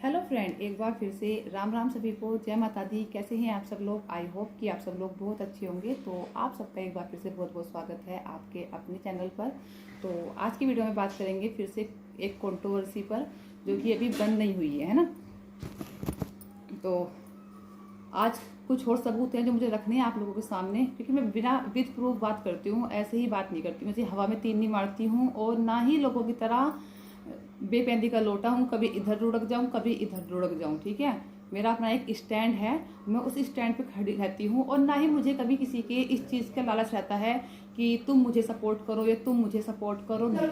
Hello friend, एक बार फिर से राम राम सभी को। जय माता दी। कैसे हैं आप सब लोग? आई होप कि आप सब लोग बहुत अच्छे होंगे। तो आप सबका एक बार फिर से बहुत बहुत स्वागत है आपके अपने चैनल पर। तो आज की वीडियो में बात करेंगे फिर से एक कंट्रोवर्सी पर, जो कि अभी बंद नहीं हुई है ना। तो आज कुछ और सबूत हैं जो मुझे रखने हैं आप लोगों के सामने, क्योंकि मैं बिना विद प्रूफ बात करती हूँ, ऐसे ही बात नहीं करती। मुझे हवा में तीन नहीं मारती हूँ और ना ही लोगों की तरह बेपेंदी का लोटा हूँ, कभी इधर लुढ़क जाऊँ कभी इधर लुढ़क जाऊँ। ठीक है, मेरा अपना एक स्टैंड है, मैं उस स्टैंड पे खड़ी रहती हूँ। और ना ही मुझे कभी किसी के इस चीज़ का लालच रहता है कि तुम मुझे सपोर्ट करो या तुम मुझे सपोर्ट करो। नहीं,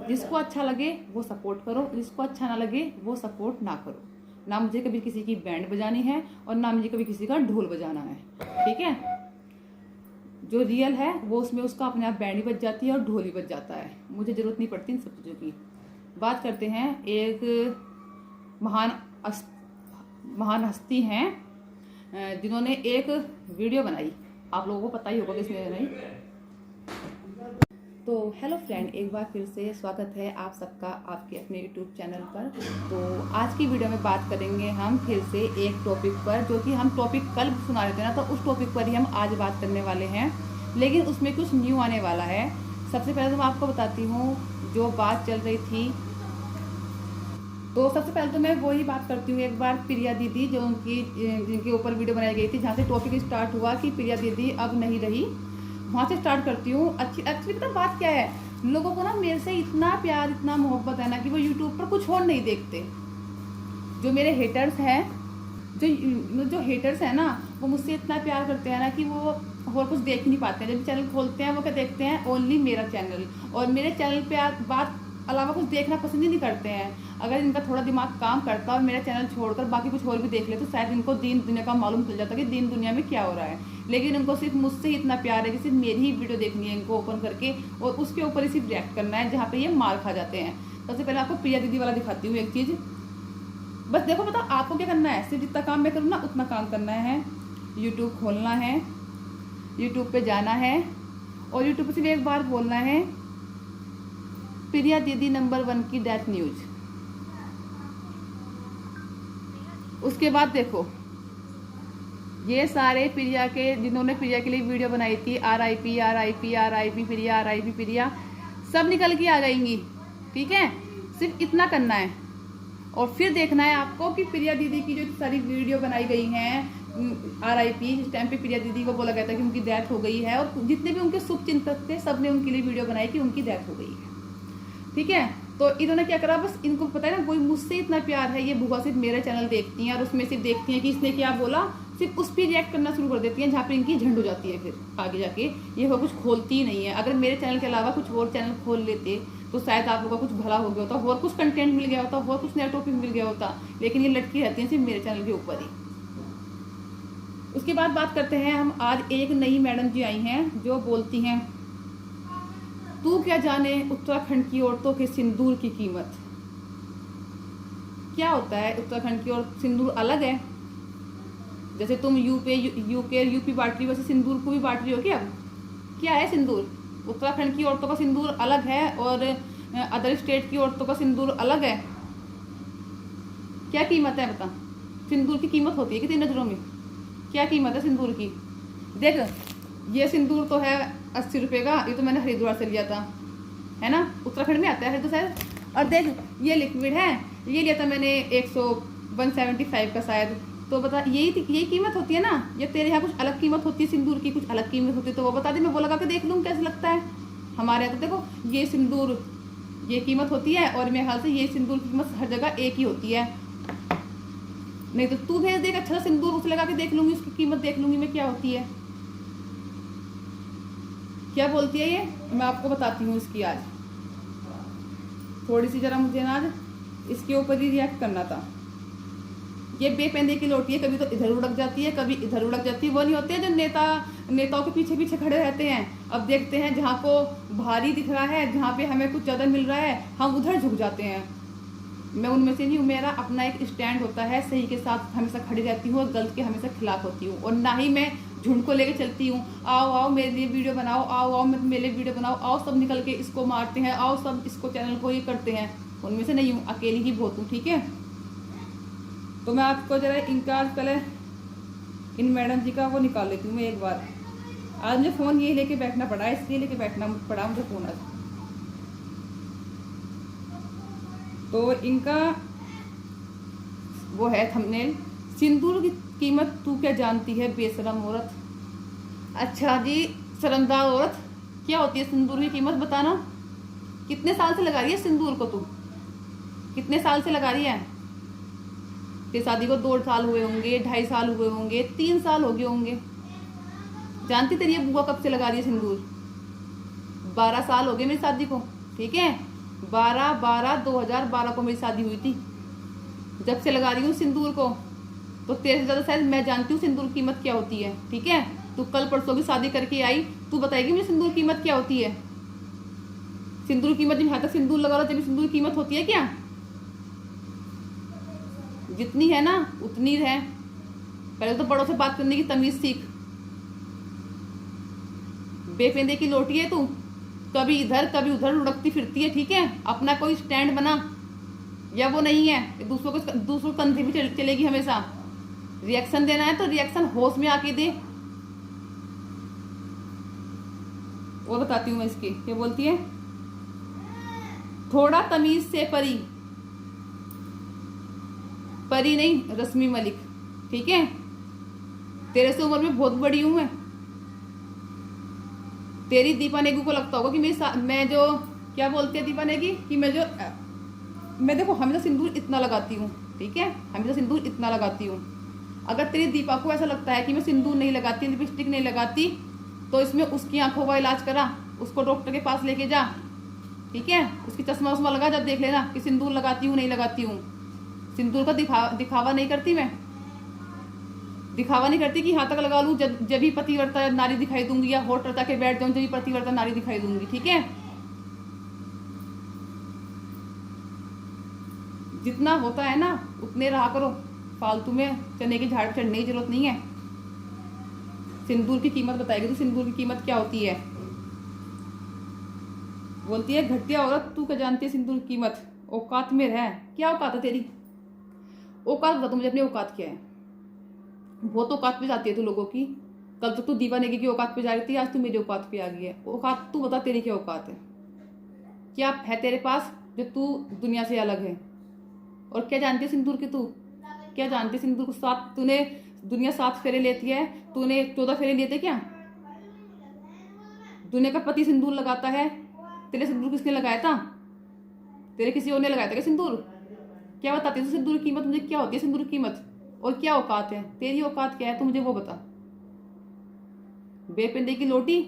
जिसको अच्छा लगे वो सपोर्ट करो, जिसको अच्छा ना लगे वो सपोर्ट ना करो। ना मुझे कभी किसी की बैंड बजानी है और ना मुझे कभी किसी का ढोल बजाना है। ठीक है, जो रियल है वो उसमें उसका अपने आप बैंड ही बज जाती है और ढोल ही बज जाता है। मुझे जरूरत नहीं पड़ती इन सब चीज़ों की। बात करते हैं एक महान हस्ती हैं जिन्होंने एक वीडियो बनाई, आप लोगों को पता ही होगा किसने बनाई। तो हेलो फ्रेंड, एक बार फिर से स्वागत है आप सबका आपके अपने यूट्यूब चैनल पर। तो आज की वीडियो में बात करेंगे हम फिर से एक टॉपिक पर, जो कि हम टॉपिक कल सुना रहे थे ना, तो उस टॉपिक पर ही हम आज बात करने वाले हैं। लेकिन उसमें कुछ न्यू आने वाला है। सबसे पहले तो मैं आपको बताती हूँ जो बात चल रही थी। तो सबसे पहले तो मैं वही बात करती हूँ एक बार प्रिया दीदी, जो जिनके ऊपर वीडियो बनाई गई थी, जहाँ से टॉपिक स्टार्ट हुआ कि प्रिया दीदी अब नहीं रही, वहाँ से स्टार्ट करती हूँ। एक्चुअली पता बात क्या है, लोगों को ना मेरे से इतना प्यार इतना मोहब्बत है ना कि वो यूट्यूब पर कुछ और नहीं देखते। जो मेरे हेटर्स हैं, जो हेटर्स हैं ना, वो मुझसे इतना प्यार करते हैं ना कि वो और कुछ देख नहीं पाते हैं। जब चैनल खोलते हैं वो क्या देखते हैं, ओनली मेरा चैनल, और मेरे चैनल पे बात अलावा कुछ देखना पसंद ही नहीं करते हैं। अगर इनका थोड़ा दिमाग काम करता और मेरा चैनल छोड़कर बाकी कुछ और भी देख ले तो शायद इनको दीन दुनिया का मालूम चल जाता कि दीन दुनिया में क्या हो रहा है। लेकिन इनको सिर्फ मुझसे ही इतना प्यार है कि सिर्फ मेरी ही वीडियो देखनी है इनको ओपन करके, और उसके ऊपर ही सिर्फ रिएक्ट करना है जहाँ पे ये मार खा जाते हैं। सबसे पहले आपको प्रिया दीदी वाला दिखाती हूँ एक चीज़। बस देखो, पता आपको क्या करना है, सिर्फ जितना काम मैं करूँ ना उतना काम करना है। यूट्यूब खोलना है, यूट्यूब पे जाना है और यूट्यूब पे सिर्फ एक बार बोलना है, प्रिया दीदी नंबर 1 की डेथ न्यूज। उसके बाद देखो ये सारे प्रिया के, जिन्होंने प्रिया के लिए वीडियो बनाई थी, RIP RIP RIP प्रिया RIP प्रिया, सब निकल के आ जाएंगी। ठीक है, सिर्फ इतना करना है। और फिर देखना है आपको कि प्रिया दीदी की जो सारी वीडियो बनाई गई हैं, RIP, जिस टाइम पे प्रिया दीदी को बोला गया था कि उनकी डेथ हो गई है, और जितने भी उनके शुभ चिंतक थे सब ने उनके लिए वीडियो बनाई कि उनकी डेथ हो गई है। ठीक है, तो इन्होंने क्या करा, बस इनको पता है ना कोई मुझसे इतना प्यार है, ये बुआ सिर्फ मेरा चैनल देखती हैं और उसमें सिर्फ देखती हैं कि इसने क्या बोला, सिर्फ उस पर रिएक्ट करना शुरू कर देती हैं, जहाँ पे इनकी झंड हो जाती है। फिर आगे जाके ये वो कुछ खोलती ही नहीं है। अगर मेरे चैनल के अलावा कुछ और चैनल खोल लेते तो शायद आप लोगों का कुछ भला हो गया होता, और कुछ कंटेंट मिल गया होता, और कुछ नया टॉपिक मिल गया होता। लेकिन ये लटकी रहती हैं सिर्फ मेरे चैनल के ऊपर ही। उसके बाद बात करते हैं हम, आज एक नई मैडम जी आई हैं जो बोलती हैं, तू क्या जाने उत्तराखंड की औरतों के सिंदूर की कीमत। क्या होता है उत्तराखंड की और सिंदूर अलग है? जैसे तुम यूपी बांट रही हो, वैसे सिंदूर को भी बांट रही हो क्या? क्या है सिंदूर? उत्तराखंड की औरतों का सिंदूर अलग है और अदर स्टेट की औरतों का सिंदूर अलग है। क्या कीमत है बता? सिंदूर की कीमत होती है कितनी नजरों में? क्या कीमत है सिंदूर की? देख, ये सिंदूर तो है 80 रुपये का, ये तो मैंने हरिद्वार से लिया था, है ना, उत्तराखंड में आता है हरिद्वार शायद। और देख ये लिक्विड है, ये लिया था मैंने 175 का शायद। तो बता, यही कीमत होती है ना? या तेरे यहाँ कुछ अलग कीमत होती है सिंदूर की, कुछ अलग कीमत होती है तो वो बता दे, मैं वो लगा के देख लूँ कैसा लगता है। हमारे यहाँ तो देखो ये सिंदूर ये कीमत होती है, और मेरे ख्याल से ये सिंदूर की कीमत हर जगह एक ही होती है। नहीं तो तू भेज देगा अच्छा सिंदूर, उसे लगा के देख लूँगी, उसकी कीमत देख लूँगी मैं क्या होती है। क्या बोलती है ये, मैं आपको बताती हूँ इसकी आज थोड़ी सी, जरा मुझे ना आज इसके ऊपर ही रिएक्ट करना था। ये बेपेंदे की लोटी है, कभी तो इधर उड़क जाती है कभी इधर उड़क जाती है। वो नहीं होते हैं जो नेताओं के पीछे पीछे खड़े रहते हैं। अब देखते हैं जहाँ को भारी दिख रहा है, जहाँ पे हमें कुछ ज़्यादा मिल रहा है, हम उधर झुक जाते हैं। मैं उनमें से नहीं हूँ, मेरा अपना एक स्टैंड होता है, सही के साथ हमेशा खड़ी रहती हूँ और गलत के हमेशा खिलाफ होती हूँ। और ना ही मैं झुंड को लेके चलती हूँ, आओ आओ मेरे लिए वीडियो बनाओ, आओ आओ मेरे लिए वीडियो बनाओ, आओ सब निकल के इसको मारते हैं, आओ सब इसको चैनल को ये करते हैं। उनमें से नहीं हूँ, अकेली ही बहुत हूँ। ठीक है, तो मैं आपको जरा इनका पहले इन मैडम जी का वो निकाल लेती हूँ मैं एक बार। आज मुझे फ़ोन ये लेके बैठना पड़ा, इसलिए लेके बैठना पड़ा मुझे फ़ोन आज। तो इनका वो है थंबनेल, सिंदूर की कीमत तू क्या जानती है बेशरम औरत। अच्छा जी, शर्मदार औरत, क्या होती है सिंदूर की कीमत बताना। कितने साल से लगा रही है सिंदूर को तू, कितने साल से लगा रही है। तेरी शादी को 2 साल हुए होंगे, 2.5 साल हुए होंगे, 3 साल हो गए होंगे। जानती तेरी बुआ कब से लगा रही है सिंदूर। 12 साल हो गए मेरी शादी को, ठीक है। 12/12/2012 को मेरी शादी हुई थी। जब से लगा रही हूँ सिंदूर को, तो तेरे से ज़्यादा शायद मैं जानती हूँ सिंदूर की कीमत क्या होती है, ठीक है। तू कल परसों की शादी करके आई, तू बताएगी मुझे सिंदूर की कीमत क्या होती है। सिंदूर की कीमत जब यहाँ तक सिंदूर लगा रहा जब सिंदूर की कीमत होती है क्या। जितनी है ना उतनी है। पहले तो बड़ों से बात करने की तमीज सीख। बेफेंदे की लोटी है तू, कभी इधर कभी उधर लुढ़कती फिरती है, ठीक है। अपना कोई स्टैंड बना, या वो नहीं है दूसरों को कंधे भी चलेगी हमेशा। रिएक्शन देना है तो रिएक्शन होश में आके दे। वो बताती हूँ मैं इसकी क्या बोलती है। थोड़ा तमीज से परी, परी नहीं रश्मि मलिक, ठीक है। तेरे से उम्र में बहुत बड़ी हूं मैं। तेरी दीपा नेगी को लगता होगा कि मैं जो क्या बोलती है दीपा नेगी कि मैं देखो हमेशा सिंदूर इतना लगाती हूँ, ठीक है। हमेशा सिंदूर इतना लगाती हूँ। अगर तेरी दीपा को ऐसा लगता है कि मैं सिंदूर नहीं लगाती, लिपस्टिक नहीं लगाती, तो इसमें उसकी आंखों का इलाज करा, उसको डॉक्टर के पास लेके जा, ठीक है। उसकी चश्मा वश्मा लगा जा, देख लेना कि सिंदूर लगाती हूँ नहीं लगाती हूँ। सिंदूर का दिखावा नहीं करती मैं, दिखावा नहीं करती कि यहाँ तक लगा लूँ जब भी पतिव्रता नारी दिखाई दूंगी, या होठ रचा के बैठ जाऊँ जब भी पतिव्रता नारी दिखाई दूंगी, ठीक है। जितना होता है ना उतने रहा करो, फालतू में चने की झाड़ चढ़ने की जरूरत नहीं है। सिंदूर की कीमत बताएगी तो सिंदूर की कीमत क्या होती है। बोलती है घटिया औरत, तू क्या जानती है सिंदूर की कीमत। औकात में रह, क्या औकात है तेरी। औकात बता तू मुझे, अपनी औकात क्या है। बहुत औकात पे जाती है तू लोगों की। कल तो तू दीवा नेगी की औकात पे जा रही थी, आज तू मेरी औकात पे आ गई है। औकात तू बता तेरी क्या औकात है, क्या है तेरे पास जो तू दुनिया से अलग है। और क्या जानती है सिंदूर की तू, क्या जानती है सिंदूर को। साथ तूने दुनिया 7 फेरे लेती है, तूने 14 फेरे लिए थे क्या। दुनिया का पति सिंदूर लगाता है, तेरे सिंदूर किसने लगाया था। तेरे किसी और ने लगाया था क्या सिंदूर। क्या बताती है सिंदूर की कीमत मुझे, क्या होती है सिंदूर की कीमत, और क्या औकात है तेरी। औकात क्या है तू मुझे वो बता। बेपिंडे की लोटी,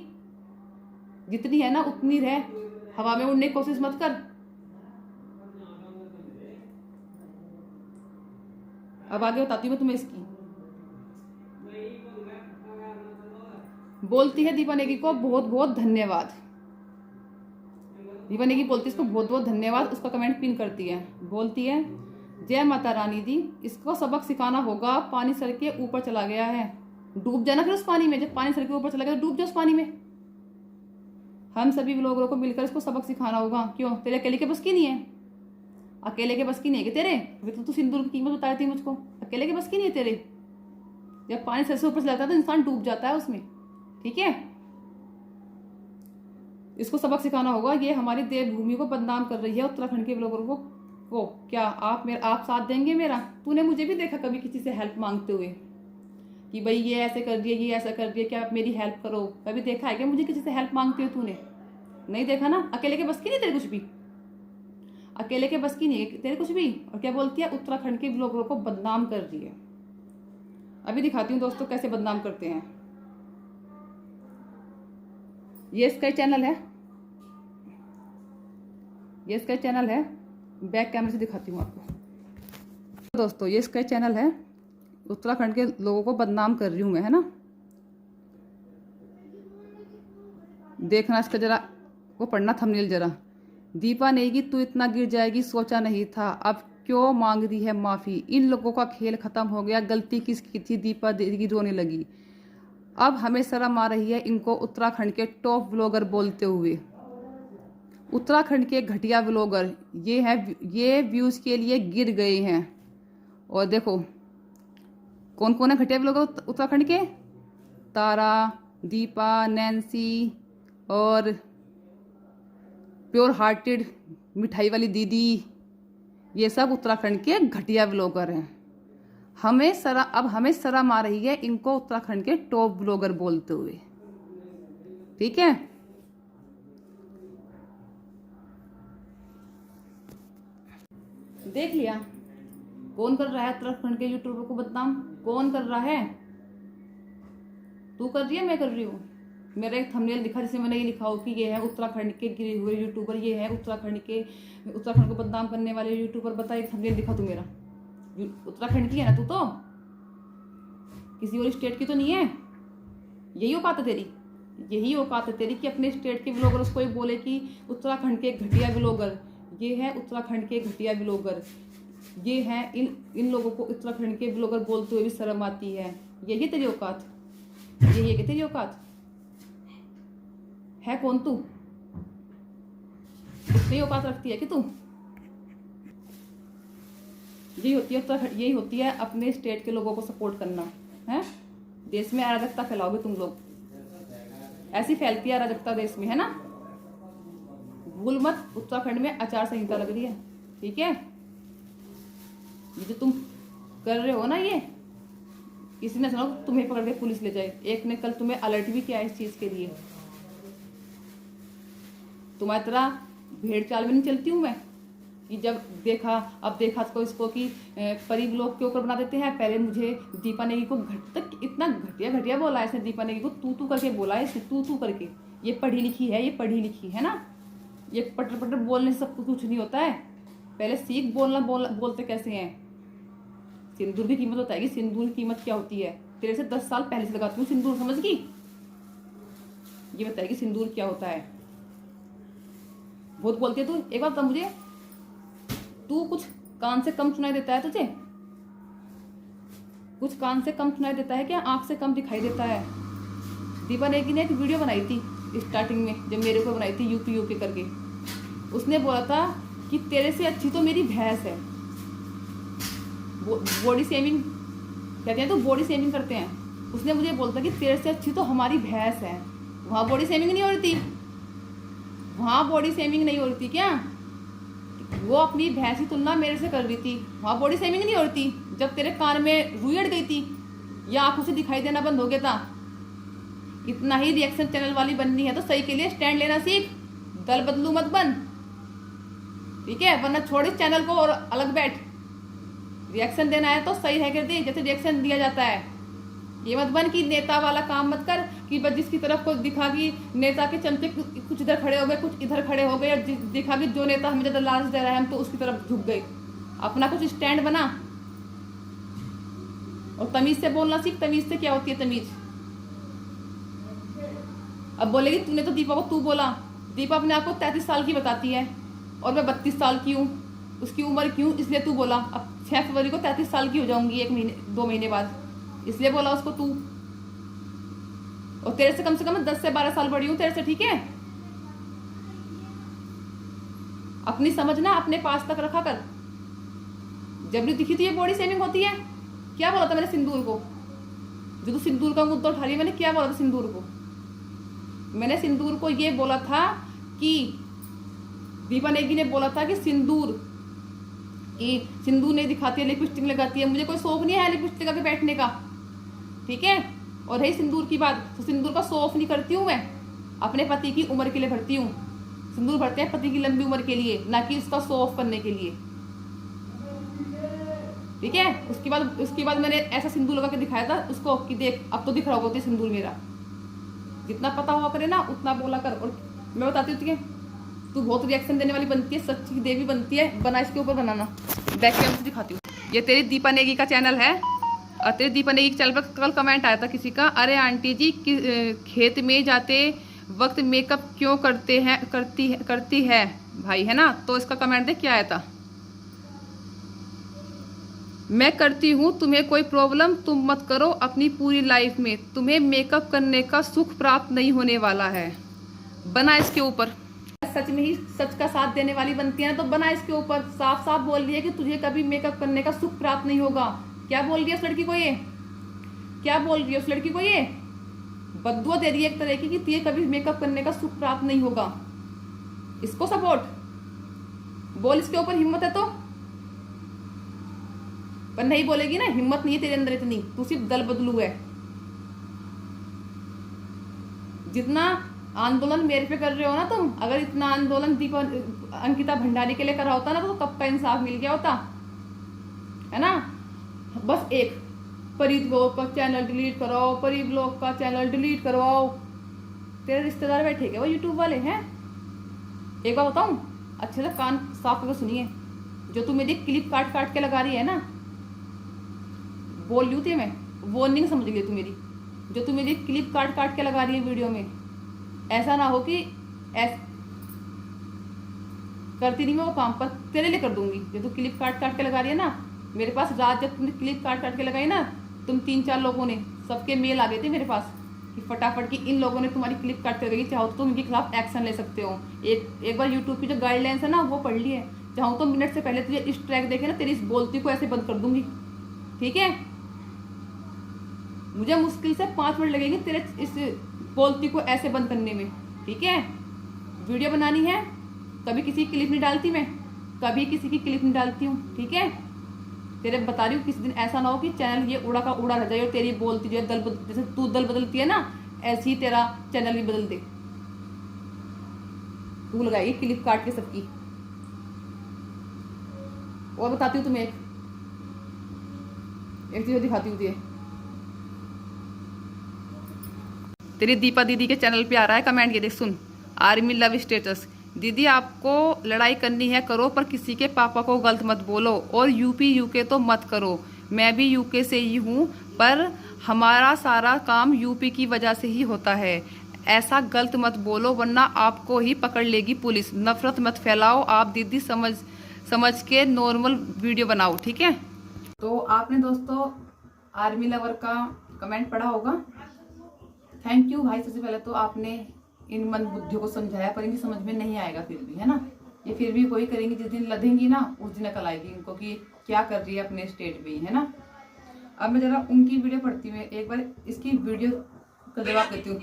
जितनी है ना उतनी रह, हवा में उड़ने की कोशिश मत कर। अब आगे बताती हूँ मैं तुम्हें इसकी। बोलती है दीपा नेगी को बहुत बहुत धन्यवाद। दीपा नेगी बोलती है इसको बहुत बहुत धन्यवाद, उसका कमेंट पिन करती है। बोलती है जय माता रानी दी, इसको सबक सिखाना होगा, पानी सर के ऊपर चला गया है। डूब जाना फिर उस पानी में, जब पानी सर के ऊपर चला गया डूब जा उस पानी में। हम सभी लोगों को मिलकर इसको सबक सिखाना होगा। क्यों, तेरे अकेले के बस की नहीं है। अकेले के बस की नहीं है कि तेरे, अभी तो तू सिंदूर की कीमत बताई थी मुझको। अकेले के बस की नहीं है तेरे। जब पानी सर से ऊपर चला जाता है तो इंसान डूब जाता है उसमें, ठीक है। इसको सबक सिखाना होगा, ये हमारी देवभूमि को बदनाम कर रही है, उत्तराखंड के लोगों को। वो क्या आप साथ देंगे मेरा। तूने मुझे भी देखा कभी किसी से हेल्प मांगते हुए कि भाई ये ऐसे कर दिए, ये ऐसा कर दिए, क्या आप मेरी हेल्प करो। कभी देखा है क्या मुझे किसी से हेल्प मांगते हुए तूने। नहीं देखा ना। अकेले के बस की नहीं तेरे कुछ भी, अकेले के बस की नहीं है तेरे कुछ भी। और क्या बोलती है उत्तराखंड के लोगों को बदनाम कर रही है। अभी दिखाती हूँ दोस्तों कैसे बदनाम करते हैं। ये इसका चैनल है, ये इसका चैनल है। बैक कैमरे से दिखाती हूँ आपको। दोस्तों ये इसका चैनल है, उत्तराखंड के लोगों को बदनाम कर रही हूँ मैं, है ना। देखना इसका जरा वो पढ़ना थंबनेल जरा। दीपा नेगी तू इतना गिर जाएगी सोचा नहीं था, अब क्यों मांग रही है माफी। इन लोगों का खेल खत्म हो गया, गलती किसकी थी। दीपा नेगी रोने लगी। अब हमें शर्म आ रही है इनको उत्तराखंड के टॉप व्लॉगर बोलते हुए। उत्तराखंड के घटिया व्लॉगर ये व्यूज के लिए गिर गए हैं। और देखो कौन कौन है घटिया लोग उत्तराखंड के, तारा, दीपा, नैन्सी और प्योर हार्टेड मिठाई वाली दीदी, ये सब उत्तराखंड के घटिया ब्लॉगर हैं। अब हमें शर्म आ रही है इनको उत्तराखंड के टॉप ब्लॉगर बोलते हुए। ठीक है, देख लिया कौन कर रहा है उत्तराखंड के यूट्यूबर को बदनाम, कौन कर रहा है? तू कर रही है, मैं कर रही हूँ। मेरा एक थंबनेल दिखा जिसमें मैंने ये लिखा हो कि ये है उत्तराखंड के गिरे हुए यूट्यूबर, ये है उत्तराखंड को बदनाम करने वाले यूट्यूबर। बता, एक थंबनेल दिखा तू मेरा। उत्तराखंड की है ना तू, तो किसी और स्टेट की तो नहीं है। यही औकात है तेरी, यही औकात है तेरी कि अपने स्टेट के ब्लॉगर उसको ही बोले कि उत्तराखंड के घटिया ब्लॉगर, ये है उत्तराखंड के घटिया ब्लॉगर, ये है इन लोगों को उत्तराखंड के ब्लॉगर बोलते हुए भी शर्म आती है। यही तेरी औकात, यही है कि तेरी औकात है? कौन तू? इतनी औकात रखती है कि तू? यही होती है अपने स्टेट के लोगों को सपोर्ट करना है। देश में अराजकता फैलाओगे तुम लोग, ऐसी फैलती है अराजकता देश में, है ना? भूल मत, उत्तराखंड में आचार संहिता लग रही है। ठीक है, ये जो तुम कर रहे हो ना, ये किसी ने सुना तुम्हें पकड़ के पुलिस ले जाए। एक ने कल तुम्हें अलर्ट भी किया इस चीज के लिए। तुम्हारी तरह भेड़ चाल में नहीं चलती हूँ मैं कि जब देखा अब देखा तो इसको कि परी ब्लॉग के ऊपर बना देते हैं। पहले मुझे दीपा नेगी को इतना घटिया बोला है इसने। दीपा नेगी को तू करके बोला है, तू करके। ये पढ़ी लिखी है, ये पढ़ी लिखी है ना। ये पटर बोलने से सब कुछ नहीं होता है। पहले सीख बोलते कैसे हैं। सिंदूर की कीमत बताएगी, सिंदूर की कीमत क्या होती है। तेरे से 10 साल पहले से लगाती हूँ सिंदूर, समझ गई? ये बताएगी सिंदूर क्या होता है। बहुत बोलती है तू। एक बार बता मुझे, तू कुछ कान से कम सुनाई देता है तुझे? कुछ कान से कम सुनाई देता है क्या? आंख से कम दिखाई देता है? दीपा नेगी ने एक वीडियो बनाई थी स्टार्टिंग में, जब मेरे को बनाई थी यूपी करके। उसने बोला था कि तेरे से अच्छी तो मेरी भैंस है। बॉडी शेमिंग कहते हैं तो बॉडी शेमिंग करते हैं। उसने मुझे बोलता कि तेरे से अच्छी तो हमारी भैंस है। वहाँ बॉडी शेमिंग नहीं हो रही थी, वहाँ बॉडी शेमिंग नहीं हो रही थी क्या? वो अपनी भैंस की तुलना मेरे से कर रही थी, वहाँ बॉडी शेमिंग नहीं हो रही थी। जब तेरे कान में रुई अड़ गई थी या आंखों से दिखाई देना बंद हो गया था, इतना ही रिएक्शन चैनल वाली बननी है तो सही के लिए स्टैंड लेना सीख, दल बदलू मत बन। ठीक है, वरना छोड़ इस चैनल को और अलग बैठ। रिएक्शन देना है तो सही रह कर दे, जैसे रिएक्शन दिया जाता है। ये मत बन कि नेता वाला काम मत कर कि बस जिसकी तरफ को दिखा कि नेता के चमचे कुछ इधर खड़े हो गए, कुछ इधर खड़े हो गए, दिखा कि जो नेता हमें ज्यादा लालच दे रहा है हम तो उसकी तरफ झुक गए। अपना कुछ स्टैंड बना और तमीज से बोलना सीख। तमीज से क्या होती है तमीज? अब बोलेगी तूने तो दीपा को तू बोला। दीपा अपने आप को 33 साल की बताती है और मैं 32 साल की हूँ। उसकी उम्र क्यों? इसलिए तू बोला। अब 6 फरवरी को 33 साल की हो जाऊंगी, 2 महीने बाद, इसलिए बोला उसको तू। और तेरे से कम 10 से 12 साल बड़ी हूं तेरे से। ठीक है, अपनी समझना अपने पास तक रखा कर। जब भी दिखी थी ये बॉडी शेमिंग होती है। क्या बोला था मैंने सिंदूर को? जो तू सिंदूर का मुद्दा उठा रही है, मैंने क्या बोला था सिंदूर को? मैंने सिंदूर को ये बोला था कि दीपा नेगी ने बोला था कि सिंदूर नहीं दिखाती है, लिपस्टिक लगाती है। मुझे कोई शौक नहीं है लिपस्टिक लगा के बैठने का। ठीक है, और रही सिंदूर की बात, तो सिंदूर का शो ऑफ नहीं करती हूँ मैं, अपने पति की उम्र के लिए भरती हूँ। सिंदूर भरते हैं पति की लंबी उम्र के लिए, ना कि उसका शो ऑफ करने के लिए। ठीक है, उसके बाद मैंने ऐसा सिंदूर लगा के दिखाया था उसको कि देख अब तो दिख रहा होगा सिंदूर मेरा। जितना पता हुआ करे ना उतना बोला कर। और मैं बताती हूँ, ठीक है, तू बहुत रिएक्शन देने वाली बनती है, सच्ची देवी बनती है। बना इसके ऊपर बनाना, बैक कैमरे से दिखाती हूँ। ये तेरी दीपा नेगी का चैनल है और तेरी दीपा नेगी के चैनल पर कल कमेंट आया था किसी का, अरे आंटी जी खेत में जाते वक्त मेकअप क्यों करती है भाई, है ना? तो इसका कमेंट देख क्या आया था। मैं करती हूँ, तुम्हें कोई प्रॉब्लम? तुम मत करो अपनी पूरी लाइफ में, तुम्हें मेकअप करने का सुख प्राप्त नहीं होने वाला है। बना इसके ऊपर सच में ही सच का साथ देने वाली बनती है ना तो बना इसके ऊपर। साफ साफ बोल रही है कि तुझे कभी मेकअप करने का सुख प्राप्त नहीं होगा। क्या बोल रही है उस लड़की को ये, क्या बोल रही है उस लड़की को ये, बद्दुआ दे रही है एक तरह की कि तुझे कभी मेकअप करने का सुख प्राप्त नहीं होगा। इसको सपोर्ट बोल, इसके ऊपर हिम्मत है तो। पर नहीं बोलेगी ना, हिम्मत नहीं है तेरे अंदर इतनी, तू सिर्फ दल बदलू है। जितना आंदोलन मेरे पे कर रहे हो ना तुम, अगर इतना आंदोलन दीपा अंकिता भंडारी के लिए करा होता ना तो कब का इंसाफ मिल गया होता है ना। बस एक परी ब्लॉग का चैनल डिलीट कराओ, परी ब्लॉग का चैनल डिलीट करवाओ। तेरे रिश्तेदार बैठे गए वो यूट्यूब वाले हैं। एक बार बताऊं, अच्छे से कान साफ करके सुनिए, जो तू मेरी क्लिप काट काट के लगा रही है ना, बोल रही हूँ मैं, वार्निंग समझ ली तू मेरी। जो तू मेरी क्लिप काट काट के लगा रही है वीडियो में, ऐसा ना हो कि करती नहीं मैं वो काम, पर तेरे लिए कर दूंगी। जो तू क्लिप काट काट के लगा रही है ना, मेरे पास रात जब तुमने क्लिप काट काट के लगाई ना, तुम 3-4 लोगों ने, सबके मेल आ गए थे मेरे पास कि फटाफट की इन लोगों ने तुम्हारी क्लिप काट कर गई, चाहो तो तुम इनके खिलाफ एक्शन ले सकते हो। एक बार यूट्यूब की जो गाइडलाइंस है ना वो पढ़ लिए, चाहो तो मिनट से पहले तुझे इस ट्रैक देखे ना, तेरी इस बोलती को ऐसे बंद कर दूंगी, ठीक है। मुझे मुश्किल से 5 मिनट लगेंगे तेरे इस बोलती को ऐसे बंद करने में, ठीक है। वीडियो बनानी है, कभी किसी की क्लिप नहीं डालती मैं, कभी किसी की क्लिप नहीं डालती हूँ, ठीक है। तेरे बता रही हूँ, किसी दिन ऐसा ना हो कि चैनल ये उड़ा का उड़ा रह जाए और तेरी बोलती जो है जैसे तू दल बदलती है ना, ऐसे ही तेरा चैनल भी बदल दे। तू लगाएगी क्लिप काट के सबकी। और बताती हूँ तुम्हें एक चीज दिखाती हूँ तुझे। तेरी दीपा दीदी के चैनल पे आ रहा है कमेंट, ये देख सुन। आर्मी लव स्टेटस, दीदी आपको लड़ाई करनी है करो, पर किसी के पापा को गलत मत बोलो, और यूपी यूके तो मत करो। मैं भी यूके से ही हूँ, पर हमारा सारा काम यूपी की वजह से ही होता है। ऐसा गलत मत बोलो वरना आपको ही पकड़ लेगी पुलिस। नफरत मत फैलाओ आप दीदी, समझ के नॉर्मल वीडियो बनाओ, ठीक है। तो आपने दोस्तों आर्मी लवर का कमेंट पढ़ा होगा। थैंक यू भाई। सबसे पहले तो आपने इन मन बुद्धियों को समझाया, पर इनकी समझ में नहीं आएगा फिर भी, है ना। ये फिर भी वही करेंगी, जिस दिन लदेंगी ना उस दिन अकल आएगी इनको कि क्या कर रही है अपने स्टेट में, है ना। अब मैं जरा उनकी वीडियो पढ़ती हूँ, एक बार इसकी वीडियो का जवाब देती हूँ।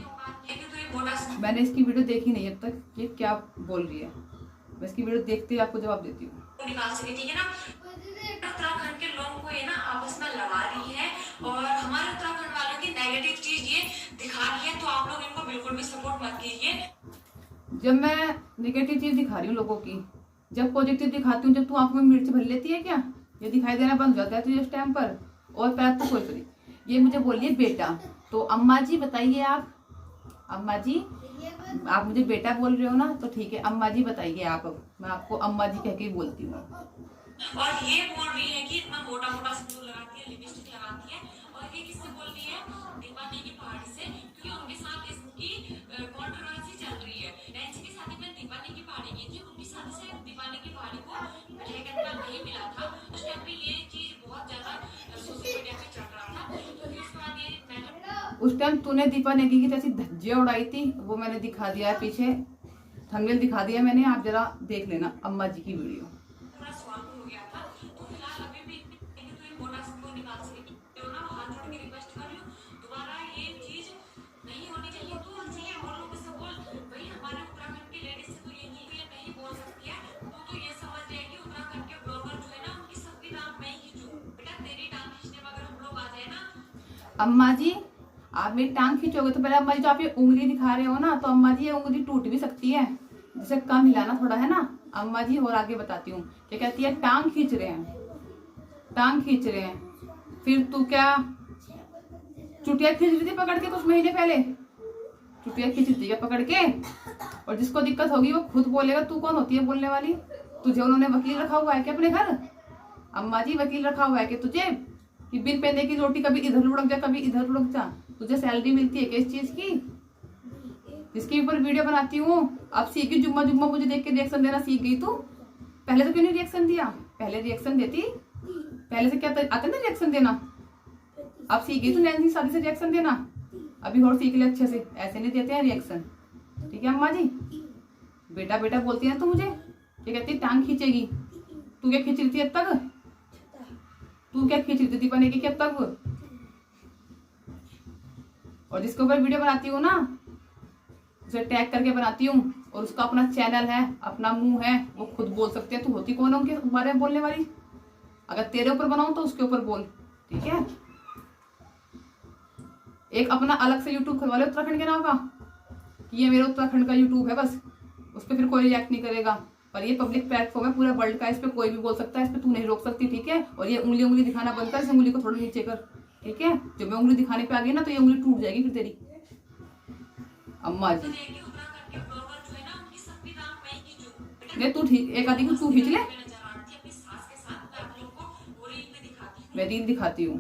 मैंने इसकी वीडियो देखी नहीं अब तक, ये क्या बोल रही है। मैं इसकी वीडियो देखते हुए आपको जवाब देती हूँ। उत्तराखंड के लोगों को ये ना आपस में लड़ा रही है और हमारे उत्तराखंड वालों की नेगेटिव चीज ये दिखा रही है, तो आप लोग इनको बिल्कुल भी सपोर्ट मत कीजिए। जब मैं नेगेटिव चीज दिखा रही हूँ लोगों की, जब पॉजिटिव दिखाती हूँ, जब तू आंखों में मिर्च भर लेती है क्या, ये दिखाई देना बंद हो जाता है तुझे उस टाइम पर। और पहले तो कोई करी, ये मुझे बोलिए बेटा, तो अम्मा जी बताइए आप, अम्मा जी आप मुझे बेटा बोल रहे हो ना, तो ठीक है अम्मा जी बताइए आप। अब मैं आपको अम्मा जी कह के बोलती हूँ। और ये बोल रही है कि इतना मोटा मोटा सिंदूर लगाती है, लिपस्टिक लगाती है, और ये किससे बोल रही है, दीपानी की पहाड़ी से, क्योंकि उनके साथ इसकी कंट्रोवर्सी चल रही है। नैन्सी की शादी में दीपानी की पहाड़ी की थी, उनकी शादी से दीपानी की पहाड़ी को ठेकेदार नहीं मिला था। उस टाइम पे ये चीज बहुत ज्यादा सोशल मीडिया पे चल रहा था, तो फिर उसके बाद ये मैटर, उस टाइम तूने दीपा नेगी की जैसी धज्जियां उड़ाई थी, वो मैंने दिखा दिया है, पीछे थंबनेल दिखा दिया मैंने, आप जरा देख लेना अम्मा जी की वीडियो। अम्मा जी आप मेरी टांग खींचोगे तो पहले अम्मा जी जो आप ये उंगली दिखा रहे हो ना, तो अम्मा जी ये उंगली टूट भी सकती है, जिसे कम हिलाना थोड़ा, है ना अम्मा जी। और आगे बताती हूँ क्या कहती है, टांग खींच रहे हैं, टांग खींच रहे हैं। फिर तू क्या चुटिया खींच रही थी पकड़ के कुछ महीने पहले, चुटिया खींच रही थी पकड़ के। और जिसको दिक्कत होगी वो खुद बोलेगा, तू कौन होती है बोलने वाली। तुझे उन्होंने वकील रखा हुआ है क्या अपने घर, अम्मा जी वकील रखा हुआ है कि तुझे, कि बिन पैदे की रोटी कभी इधर लुढ़क जा कभी इधर लुढ़क जा। तुझे सैलरी मिलती है किस चीज की, जिसके ऊपर वीडियो बनाती हूँ। अब सीखी, जुम्मा जुम्मा मुझे देख के रिएक्शन देना सीख गई तू। पहले तो क्यों नहीं रिएक्शन दिया, पहले रिएक्शन देती, पहले से क्या आता ना रिएक्शन देना। अब सीख गई तू नैन्सी शादी से रिएक्शन देना, अभी और सीख ले अच्छे से, ऐसे नहीं देते हैं रिएक्शन, ठीक है अम्मा जी। बेटा बेटा बोलती है ना तू मुझे, क्या कहती है? टांग खींचेगी। तू क्या खींच रही थी अब तक? तू क्या खींच रही थी दीपा ने की अब तक? और जिसके ऊपर वीडियो बनाती हूँ ना, उसे टैग करके बनाती हूँ, और उसका अपना चैनल है, अपना मुंह है, वो खुद बोल सकते हैं। तू होती कौन है उनके बारे में बोलने वाली? अगर तेरे ऊपर बनाऊं तो उसके ऊपर बोल, ठीक है? एक अपना अलग से यूट्यूब खुलवा ले उत्तराखंड के नाम का, कि ये मेरे उत्तराखंड का यूट्यूब है बस, उस पर फिर कोई रिएक्ट नहीं करेगा। पर ये पब्लिक प्लेटफॉर्म है पूरा वर्ल्ड का, इस पे कोई भी बोल सकता है, इस पे तू नहीं रोक सकती, ठीक है? और ये उंगली उंगली दिखाना बंद कर, इस उंगली को थोड़ा नीचे कर, ठीक है? जब मैं उंगली दिखाने पे आ गई ना तो ये उंगली टूट जाएगी फिर तेरी। अम्मा जी नहीं, तू ठीक, एक आधी को तू खींच ले, मैं रील दिखाती हूँ।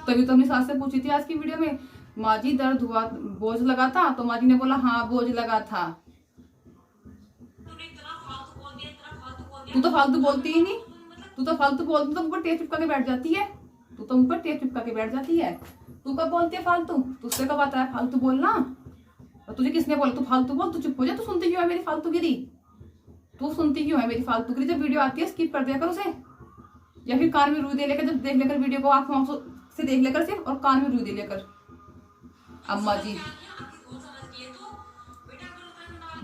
तभी तो अपनी सास से पूछी थी आज की वीडियो में, माँ जी दर्द हुआ, बोझ लगा था? तो माँ जी ने बोला हाँ बोझ लगा था। तू तो फालतू बोलती ही नहीं, तू तो फालतू बोलती, तो ऊपर टेप चिपका के बैठ जाती है, तू तो ऊपर टेप चिपका के बैठ जाती है। तू कब बोलती है फालतू? तुझसे कब आता है फालतू बोलना? और तुझे किसने बोला तू फालतू बोल? तू चुप हो जा, तू सुनती क्यों है मेरी फालतूगिरी? तू सुनती क्यों है मेरी फालतूगिरी? जब वीडियो आती है स्किप कर दिया कर उसे, या फिर कान में रुई दे लेकर, जब देख लेकर वीडियो को आंखों से देख लेकर सिर्फ, और कान में रुई दे लेकर। अम्मा जी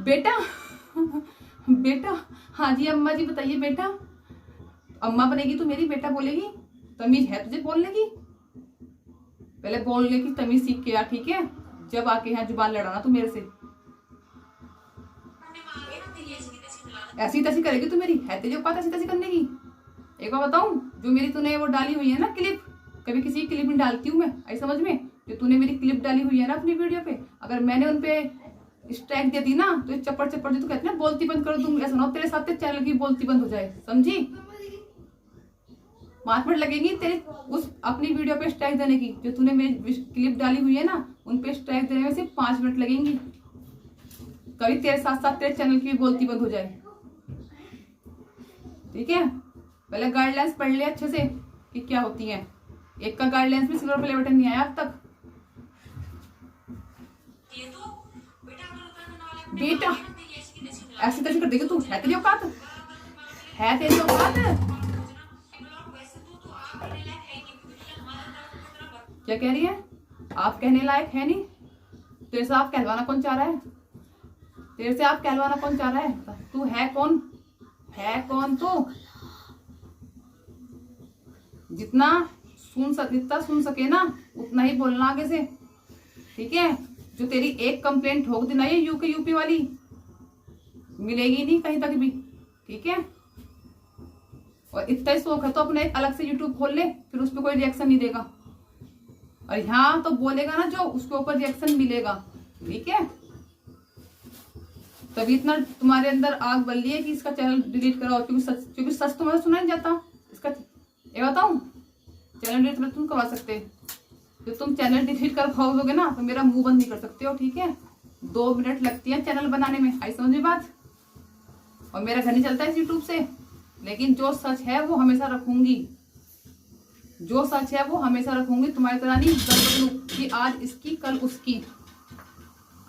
बेटा बेटा, हाँ जी अम्मा जी बताइए बेटा। अम्मा बनेगी तो मेरी बेटा बोलेगी? तमीज है तुझे बोलने की? पहले बोलने की तमीज सीख के आ, ठीक है? जब आके यहाँ जुबान लड़ाना तू मेरे से, ऐसी तैसी करेगी तू मेरी, है तेरी औकात ऐसी तैसी करने की? एक बार बताऊं, जो मेरी तूने वो डाली हुई है ना क्लिप, कभी किसी की क्लिप नहीं डालती हूँ मैं, आई समझ में? जो तूने मेरी क्लिप डाली हुई है ना अपनी वीडियो पे, अगर मैंने उनपे स्ट्राइक दे दी ना तो चप्पड़ चप्पड़ जो तू कहती है ना बोलती बंद करो, तुम ऐसा ना हो तेरे साथ चैनल की बोलती बंद हो जाए, समझी? माथपट लगेगी तेरे उस अपनी वीडियो पे स्ट्राइक देने की, जो तूने मेरी क्लिप डाली हुई है ना उन पे स्ट्राइक देने में सिर्फ 5 मिनट लगेंगी। कभी तेरे साथ साथ तेरे चैनल की बोलती बंद हो जाए, ठीक है? पहले गाइडलाइंस पढ़ ले अच्छे से कि क्या होती है। एक का गाइडलाइंस भी सिल्वर प्ले बटन नहीं आया अब तक। बेटा ऐसी तैसी कर देगी तू, है तेरी औकात? है तेरी औकात? क्या कह रही है? आप कहने लायक है नहीं? तेरे से आप कहलवाना कौन चाह रहा है? तेरे से आप कहलवाना कौन चाह रहा है? तू है कौन? है कौन तू? जितना सुन सके ना उतना ही बोलना आगे से, ठीक है? जो तेरी एक कंप्लेंट ठोक देना ये यूपी वाली मिलेगी नहीं कहीं तक भी, ठीक है? और इतना ही शौक है तो अपने एक अलग से यूट्यूब खोल ले, फिर उस पर कोई रिएक्शन नहीं देगा, और यहाँ तो बोलेगा ना जो उसके ऊपर रिएक्शन मिलेगा, ठीक है? तभी इतना तुम्हारे अंदर आग बल रही है कि इसका चैनल डिलीट कराओ, क्योंकि सच तुम्हारा सुना नहीं जाता इसका। ये बताऊं, चैनल डिलीट तुम करवा सकते, जो तुम चैनल डिलीट कर पाओगे ना तो मेरा मुंह बंद नहीं कर सकते हो, ठीक है? 2 मिनट लगती है चैनल बनाने में, आई समझ में बात? और मेरा घर नहीं चलता इस यूट्यूब से, लेकिन जो सच है वो हमेशा रखूंगी, जो सच है वो हमेशा रखूंगी। तुम्हारी तरह नहीं बदलूं कि आज इसकी कल उसकी,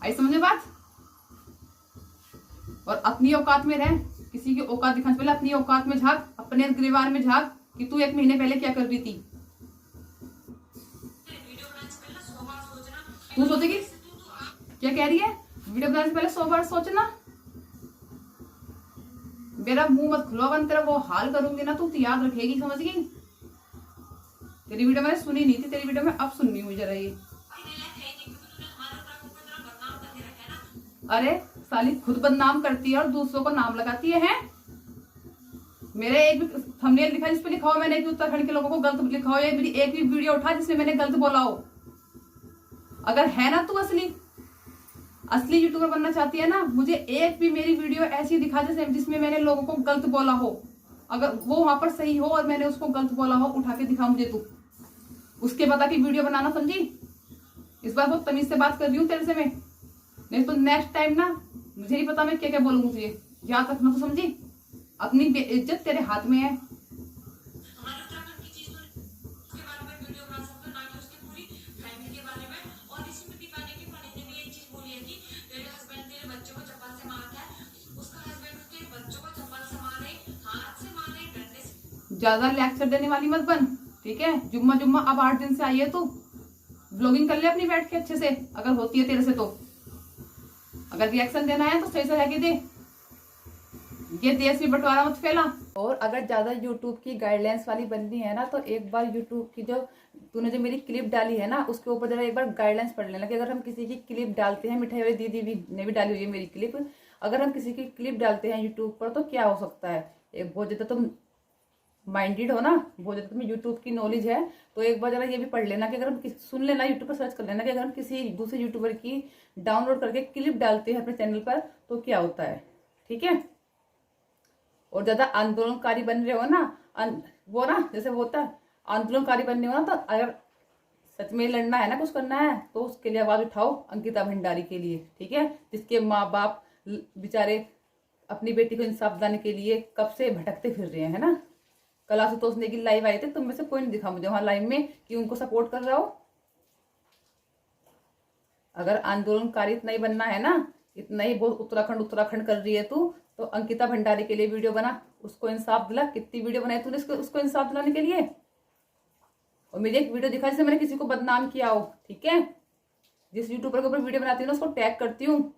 आई समझ में बात? और अपनी औकात में रह, किसी की औकात दिखाने से पहले अपनी औकात में झांक, अपने गिरबान में झांक कि तू 1 महीने पहले क्या कर रही थी। तू सोचेगी क्या कह रही है? वीडियो बनाने से पहले 100 बार सोचना। मेरा मुंह मत खुलवा, तेरा वो हाल करूंगी ना तू याद रखेगी, समझ गई? तेरी वीडियो मैंने सुनी नहीं थी, तेरी वीडियो में अब सुननी हुई जरा ये। अरे साली खुद बदनाम करती है और दूसरों को नाम लगाती है, हैं? मेरे एक भी थंबनेल लिखा जिसपे लिखा हो मैंने कि उत्तराखंड के लोगों को गलत लिखा हो, या मेरी एक भी वीडियो उठा जिसमें मैंने गलत बोला हो। अगर है ना तू असली यूट्यूबर बनना चाहती है ना, मुझे एक भी मेरी वीडियो ऐसी दिखा जिसमें मैंने लोगों को गलत बोला हो, अगर वो वहां पर सही हो और मैंने उसको गलत बोला हो, उठा के दिखा मुझे तू, उसके बता की वीडियो बनाना, समझी? इस बार बहुत तमीज से बात कर रही हूँ तेरे से मैं, नहीं तो नेक्स्ट टाइम ना मुझे नहीं पता मैं क्या क्या बोलूंगी तुझे, याद रखना तो, समझी? अपनी इज्जत तेरे हाथ में है। ज्यादा लेक्चर देने वाली मत बन, ठीक है। जुम्मा जुम्मा अब 8 दिन से आई है तू, ब्लॉगिंग कर ले अपनी बैठ के अच्छे से, अगर होती है तेरे से तो। अगर रिएक्शन देना है तो सही से रह के दे, ये देश में बंटवारा मत फैला। और अगर ज्यादा यूट्यूब की गाइडलाइंस वाली बननी है ना, तो एक बार यूट्यूब की जो तूने जो मेरी क्लिप डाली है ना, उसके ऊपर जरा एक बार गाइडलाइंस पढ़ लेना कि अगर हम किसी की क्लिप डालते हैं, मिठाई वाली दीदी भी ने भी डाली हुई है मेरी क्लिप, अगर हम किसी की क्लिप डालते हैं यूट्यूब पर तो क्या हो सकता है। एक बहुत ज्यादा तुम माइंडेड हो ना, बहुत ज्यादा तुम्हें यूट्यूब की नॉलेज है, तो एक बार जरा ये भी पढ़ लेना कि अगर हम सुन लेना, यूट्यूब पर सर्च कर लेना कि अगर हम किसी दूसरे यूट्यूबर की डाउनलोड करके क्लिप डालते हैं अपने चैनल पर तो क्या होता है, ठीक है। और ज्यादा आंदोलनकारी बन रहे हो ना, वो ना जैसे वो होता है आंदोलनकारी बनने हो ना, तो अगर सच में लड़ना है ना, कुछ करना है, तो उसके लिए आवाज उठाओ अंकिता भंडारी के लिए, ठीक है। जिसके माँ बाप बेचारे अपनी बेटी को इंसाफ दिलाने के लिए कब से भटकते फिर रहे हैं, है ना। कल आशुतोष नेगी लाइव आए थे, तुम में से कोई नहीं दिखा मुझे वहां लाइव में कि उनको सपोर्ट कर रहा हो। अगर आंदोलनकारी इतना ही बनना है ना, इतना ही बहुत उत्तराखंड उत्तराखंड कर रही है तू, तो अंकिता भंडारी के लिए वीडियो बना, उसको इंसाफ दिला। कितनी वीडियो बनाई तूने उसको इंसाफ दिलाने के लिए। और मेरी एक वीडियो दिखा जिससे मैंने किसी को बदनाम किया हो, ठीक है। जिस यूट्यूबर के ऊपर वीडियो बनाती हूँ ना, उसको टैग करती हूँ,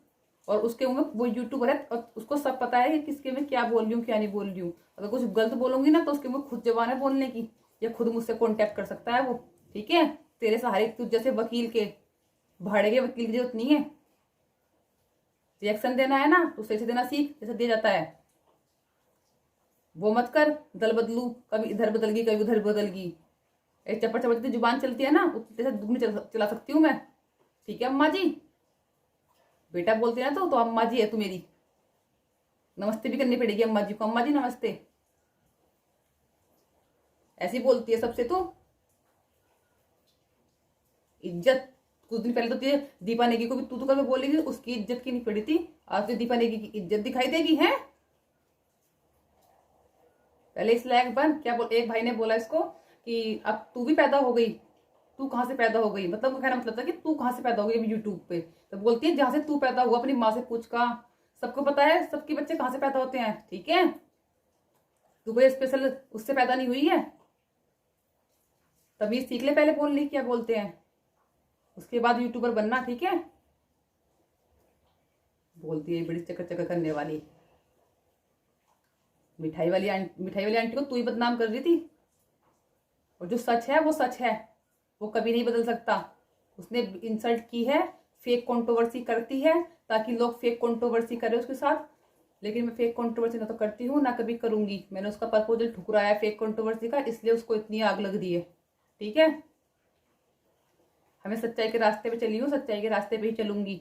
और उसके मुंह में वो यूट्यूबर है और उसको सब पता है कि किसके में क्या बोल रही हूँ क्या नहीं बोल रही हूँ। अगर कुछ गलत बोलूंगी ना, तो उसके मुंह खुद जबान है बोलने की, या खुद मुझसे कॉन्टेक्ट कर सकता है वो, ठीक है। तेरे सहारे तुझ जैसे वकील के, भाड़े के वकील की जरूरत नहीं है। रिएक्शन देना है ना तो सही से देना सीख, जैसे दिया जाता है। वो मत कर दल बदलू, कभी इधर बदल गई कभी उधर बदल गई। एक चप्पड़ चप्पड़ जितनी जुबान चलती है ना, उतनी जैसे दुगनी चला सकती हूँ मैं, ठीक है। अम्मा जी बेटा बोलती है ना, तो अम्मा जी है तू मेरी, नमस्ते भी करनी पड़ेगी अम्मा जी को। अम्मा जी नमस्ते, ऐसी बोलती है सबसे तू। इज्जत कुछ दिन पहले तो तुझे दीपा नेगी को भी तू तो कभी बोली थी, उसकी इज्जत की नहीं पड़ी थी। आज तो दीपा नेगी की इज्जत दिखाई देगी, है। पहले इस लायक बन। क्या बोल, एक भाई ने बोला इसको कि अब तू भी पैदा हो गई। तू कहाँ से पैदा हो गई, मतलब कहना मतलब था कि तू कहाँ से पैदा हो गई अभी यूट्यूब पे। तो बोलती है जहां से तू पैदा हुआ अपनी माँ से पूछ का, सबको पता है सबके बच्चे कहाँ से पैदा होते हैं, ठीक है। तू कोई स्पेशल उससे पैदा नहीं हुई है। तभी सीख ले पहले बोलने क्या बोलते हैं, उसके बाद यूट्यूबर बनना, ठीक है। बोलती है बड़ी चक्कर चक्कर करने वाली। मिठाई वाली आंटी को तू ही बदनाम कर रही थी, और जो सच है वो सच है, वो कभी नहीं बदल सकता। उसने इंसल्ट की है, फेक कंट्रोवर्सी करती है ताकि लोग फेक कंट्रोवर्सी करें उसके साथ। लेकिन मैं फेक कंट्रोवर्सी ना तो करती हूँ ना कभी करूंगी। मैंने उसका प्रपोजल ठुकराया फेक कंट्रोवर्सी का, इसलिए उसको इतनी आग लग रही है, ठीक है। हमें सच्चाई के रास्ते पे चली हूँ, सच्चाई के रास्ते पे ही चलूंगी।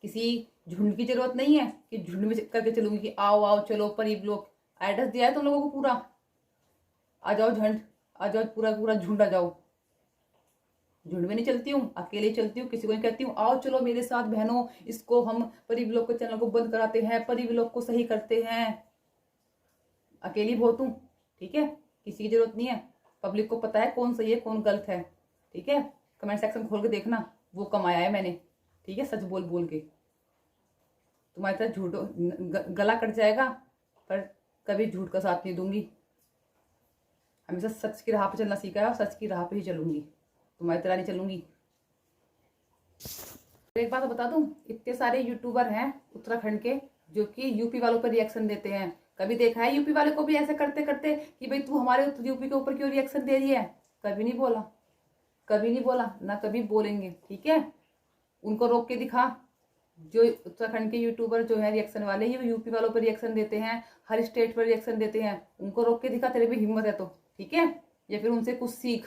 किसी झुंड की जरूरत नहीं है कि झुंड में करके चलूंगी कि आओ आओ चलो परी ब्लॉक। एड्रेस दिया है तुम लोगों को पूरा, आ जाओ झंड, आ जाओ पूरा पूरा झुंड आ जाओ। झुंड में नहीं चलती हूँ, अकेले चलती हूँ। किसी को नहीं कहती हूँ आओ चलो मेरे साथ बहनों, इसको हम परी ब्लॉग के चैनल को बंद कराते हैं, परी ब्लॉग को सही करते हैं। अकेली बहुत हूँ, ठीक है। किसी की जरूरत नहीं है। पब्लिक को पता है कौन सही है कौन गलत है, ठीक है। कमेंट सेक्शन खोल के देखना, वो कमाया है मैंने, ठीक है। सच बोल बोल के तुम्हारी तरह झूठो गला कट जाएगा, पर कभी झूठ का साथ नहीं दूंगी। हमेशा सच की राह पे चलना सीखा है और सच की राह पे ही चलूंगी, तुम्हारी तरह नहीं चलूंगी। एक बात बता दूं, इतने सारे यूट्यूबर हैं उत्तराखंड के जो कि यूपी वालों पर रिएक्शन देते हैं। कभी देखा है यूपी वाले को भी ऐसे करते करते कि भाई तू हमारे यूपी के ऊपर क्यों रिएक्शन दे रही है? कभी नहीं बोला, कभी नहीं बोला, ना कभी बोलेंगे, ठीक है। उनको रोक के दिखा। जो उत्तराखंड के यूट्यूबर जो है रिएक्शन वाले, ये यूपी वालों पर रिएक्शन देते हैं, हर स्टेट पर रिएक्शन देते हैं। उनको रोक के दिखा, तेरे भी हिम्मत है तो, ठीक है। या फिर उनसे कुछ सीख,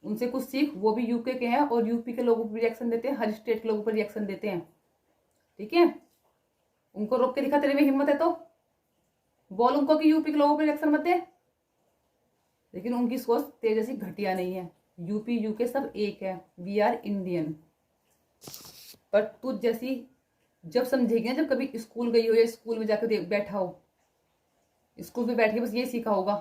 उनसे कुछ सीख। वो भी यूके के हैं और यूपी के लोगों पर रिएक्शन देते हैं, हर स्टेट के लोगों पर रिएक्शन देते हैं, ठीक है। उनको रोक के दिखा, तेरे में हिम्मत है तो बोल उनको कि यूपी के लोगों पर रिएक्शन मत दे। लेकिन उनकी सोच तेरे जैसी घटिया नहीं है। यूपी यूके सब एक है, वी आर इंडियन। पर तुझ जैसी जब समझेगी ना, जब कभी स्कूल गई हो या स्कूल में जाकर बैठा हो, स्कूल में बैठ के बस ये सीखा होगा